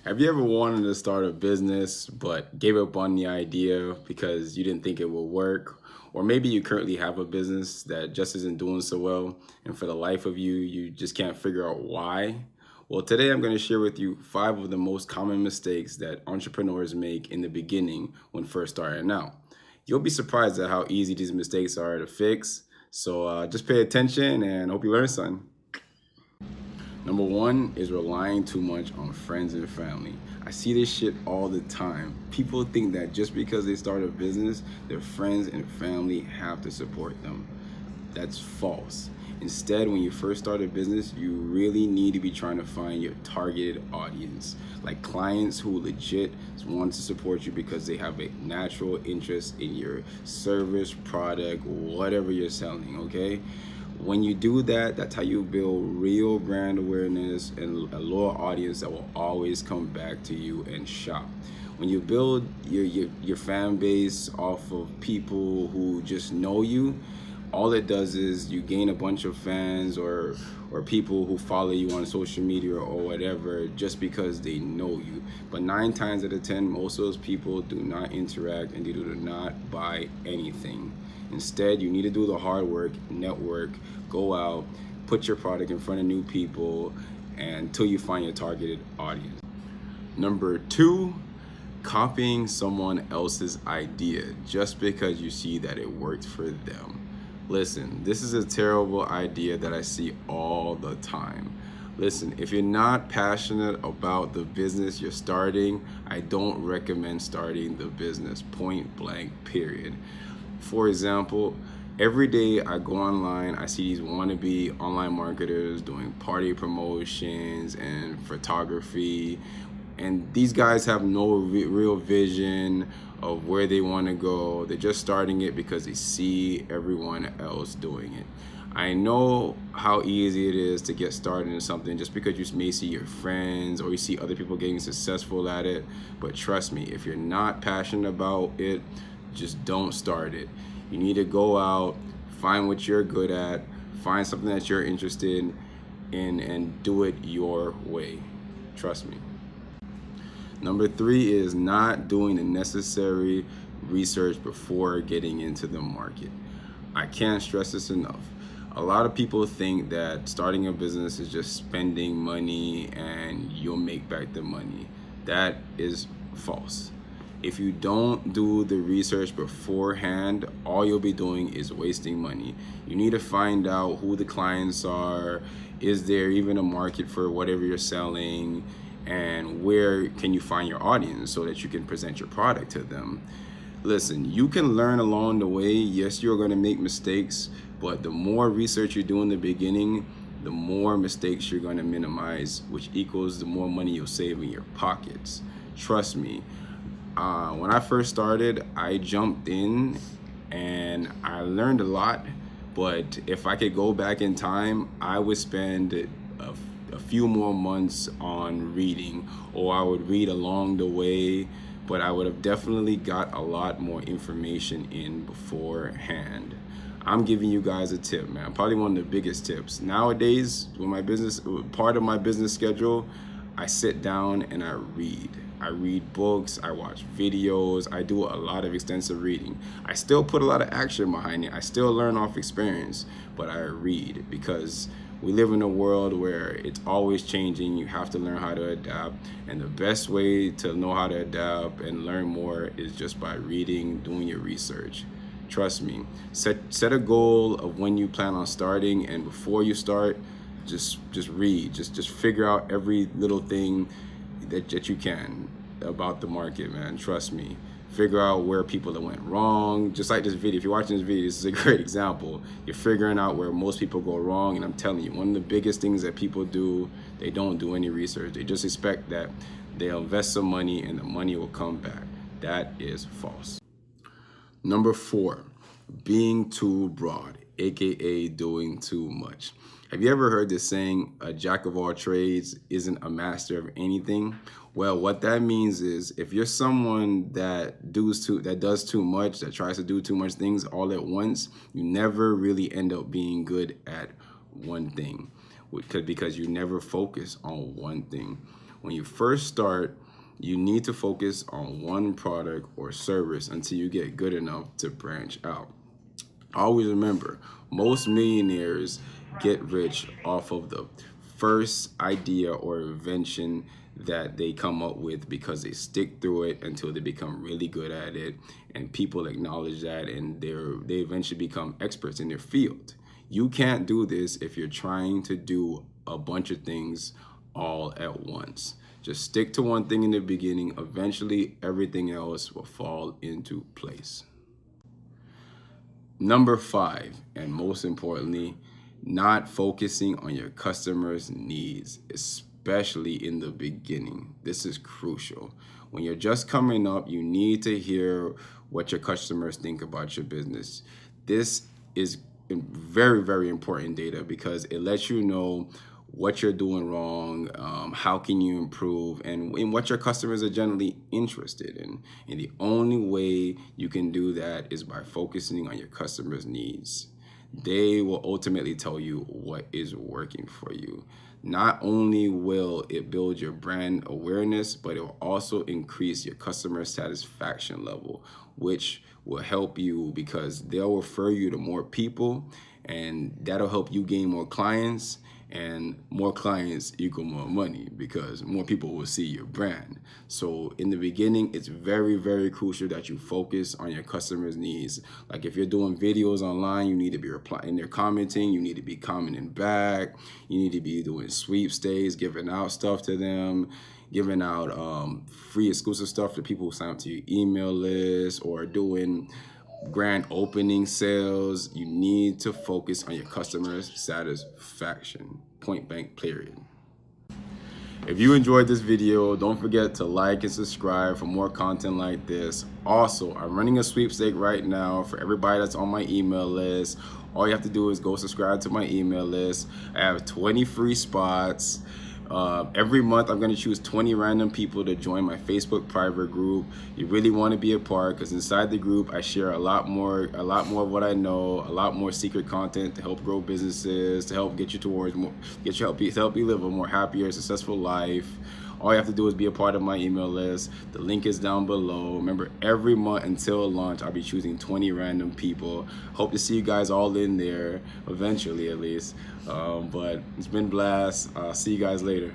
Have you ever wanted to start a business but gave up on the idea because you didn't think it would work? Or maybe you currently have a business that just isn't doing so well, and for the life of you, you just can't figure out why? Well, today I'm going to share with you 5 of the most common mistakes that entrepreneurs make in the beginning when first starting out. You'll be surprised at how easy these mistakes are to fix. So just pay attention and hope you learn something. Number 1 is relying too much on friends and family. I see this shit all the time. People think that just because they start a business, their friends and family have to support them. That's false. Instead, when you first start a business, you really need to be trying to find your targeted audience, like clients who legit want to support you because they have a natural interest in your service, product, whatever you're selling, okay? When you do that, that's how you build real brand awareness and a loyal audience that will always come back to you and shop. When you build your fan base off of people who just know you, all it does is you gain a bunch of fans or people who follow you on social media or whatever just because they know you. But 9 times out of 10, most of those people do not interact and they do not buy anything. Instead, you need to do the hard work, network, go out, put your product in front of new people until you find your targeted audience. Number 2, copying someone else's idea just because you see that it worked for them. Listen, this is a terrible idea that I see all the time. Listen, if you're not passionate about the business you're starting, I don't recommend starting the business, point blank, period. For example, every day I go online, I see these wannabe online marketers doing party promotions and photography, and these guys have no real vision of where they want to go. They're just starting it because they see everyone else doing it. I know how easy it is to get started in something just because you may see your friends or you see other people getting successful at it, but trust me, if you're not passionate about it, just don't start it. You need to go out, find what you're good at, find something that you're interested in, and do it your way. Trust me. Number 3 is not doing the necessary research before getting into the market. I can't stress this enough. A lot of people think that starting a business is just spending money and you'll make back the money. That is false. If you don't do the research beforehand, all you'll be doing is wasting money. You need to find out who the clients are, is there even a market for whatever you're selling, and where can you find your audience so that you can present your product to them. Listen, you can learn along the way. Yes, you're going to make mistakes, but the more research you do in the beginning, the more mistakes you're going to minimize, which equals the more money you'll save in your pockets. Trust me. When I first started, I jumped in and I learned a lot, but if I could go back in time, I would spend a few more months on reading, or I would read along the way, but I would have definitely got a lot more information in beforehand. I'm giving you guys a tip, man. Probably one of the biggest tips. Nowadays, when part of my business schedule, I sit down and I read. I read books, I watch videos, I do a lot of extensive reading. I still put a lot of action behind it. I still learn off experience, but I read because we live in a world where it's always changing. You have to learn how to adapt. And the best way to know how to adapt and learn more is just by reading, doing your research. Trust me. Set a goal of when you plan on starting, and before you start, just read. Just figure out every little thing that you can about the market, man. Trust me. Figure out where people that went wrong. Just like this video, if you're watching this video, this is a great example. You're figuring out where most people go wrong, and I'm telling you, one of the biggest things that people do, they don't do any research. They just expect that they'll invest some money and the money will come back. That is false. Number 4, being too broad, aka doing too much. Have you ever heard this saying, a jack of all trades isn't a master of anything? Well, what that means is if you're someone that does too much, that tries to do too much things all at once, you never really end up being good at one thing because you never focus on one thing. When you first start, you need to focus on one product or service until you get good enough to branch out. Always remember, most millionaires get rich off of the first idea or invention that they come up with because they stick through it until they become really good at it, and people acknowledge that, and they eventually become experts in their field. You can't do this if you're trying to do a bunch of things all at once. Just stick to one thing in the beginning. Eventually, everything else will fall into place. Number 5, and most importantly, not focusing on your customers' needs, especially in the beginning. This is crucial. When you're just coming up, you need to hear what your customers think about your business. This is very, very important data because it lets you know what you're doing wrong, how can you improve, and what your customers are generally interested in. And the only way you can do that is by focusing on your customers' needs. They will ultimately tell you what is working for you. Not only will it build your brand awareness, but it will also increase your customer satisfaction level, which will help you because they'll refer you to more people, and that'll help you gain more clients, and more clients equal more money because more people will see your brand. So in the beginning, it's very, very crucial that you focus on your customers' needs. Like if you're doing videos online, you need to be replying, they're commenting, you need to be commenting back, you need to be doing sweepstakes, giving out stuff to them, giving out free exclusive stuff to people who sign up to your email list, or doing grand opening sales. You need to focus on your customers' satisfaction. Point blank, period. If you enjoyed this video, don't forget to like and subscribe for more content like this. Also, I'm running a sweepstake right now for everybody that's on my email list. All you have to do is go subscribe to my email list. I have 20 free spots. Every month I'm going to choose 20 random people to join my Facebook private group. You really want to be a part because inside the group I share a lot more of what I know, a lot more secret content to help grow businesses, to help get you towards more, help you live a more happier, successful life. All you have to do is be a part of my email list. The link is down below. Remember, every month until launch, I'll be choosing 20 random people. Hope to see you guys all in there, eventually at least. But it's been a blast. See you guys later.